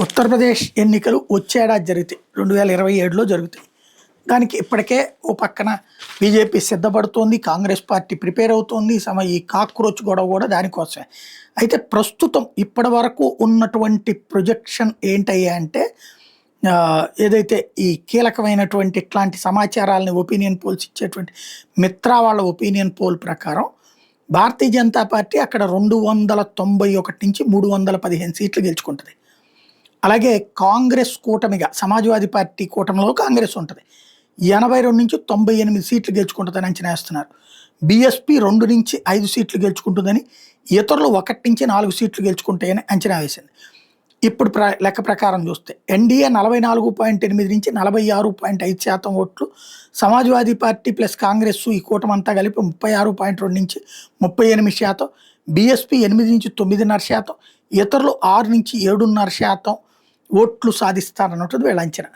ఉత్తరప్రదేశ్ ఎన్నికలు వచ్చే ఏడాది జరుగుతాయి. 2027లో జరుగుతాయి. దానికి ఇప్పటికే ఓ పక్కన బీజేపీ సిద్ధపడుతోంది, కాంగ్రెస్ పార్టీ ప్రిపేర్ అవుతోంది. ఈ కాక్రోచ్ గొడవ కూడా దానికోసమే. అయితే ప్రస్తుతం ఇప్పటి వరకు ఉన్నటువంటి ప్రొజెక్షన్ ఏంటయ్యా అంటే ఏదైతే ఈ కీలకమైనటువంటి ఇట్లాంటి సమాచారాలని ఒపీనియన్ పోల్స్ ఇచ్చేటువంటి మిత్రా వాళ్ళ ఒపీనియన్ పోల్ ప్రకారం భారతీయ జనతా పార్టీ అక్కడ 291 నుంచి 315 సీట్లు గెలుచుకుంటుంది. అలాగే కాంగ్రెస్ కూటమిగా సమాజ్వాదీ పార్టీ కూటమిలో కాంగ్రెస్ ఉంటుంది. 82 నుంచి 98 సీట్లు గెలుచుకుంటుందని అంచనా వేస్తున్నారు. బీఎస్పీ 2 నుంచి 5 సీట్లు గెలుచుకుంటుందని, ఇతరులు 1 నుంచి 4 సీట్లు గెలుచుకుంటాయని అంచనా వేసింది. ఇప్పుడు లెక్క ప్రకారం చూస్తే ఎన్డీఏ 44.8 నుంచి 46.5% ఓట్లు, సమాజ్వాదీ పార్టీ ప్లస్ కాంగ్రెస్ ఈ కూటమి అంతా కలిపి 36.2 నుంచి 38%, బీఎస్పీ 8 నుంచి 9.5%, ఇతరులు 6 నుంచి 7.5% ఓట్లు సాధిస్తారన్నట్టు వీళ్ళ అంచనా.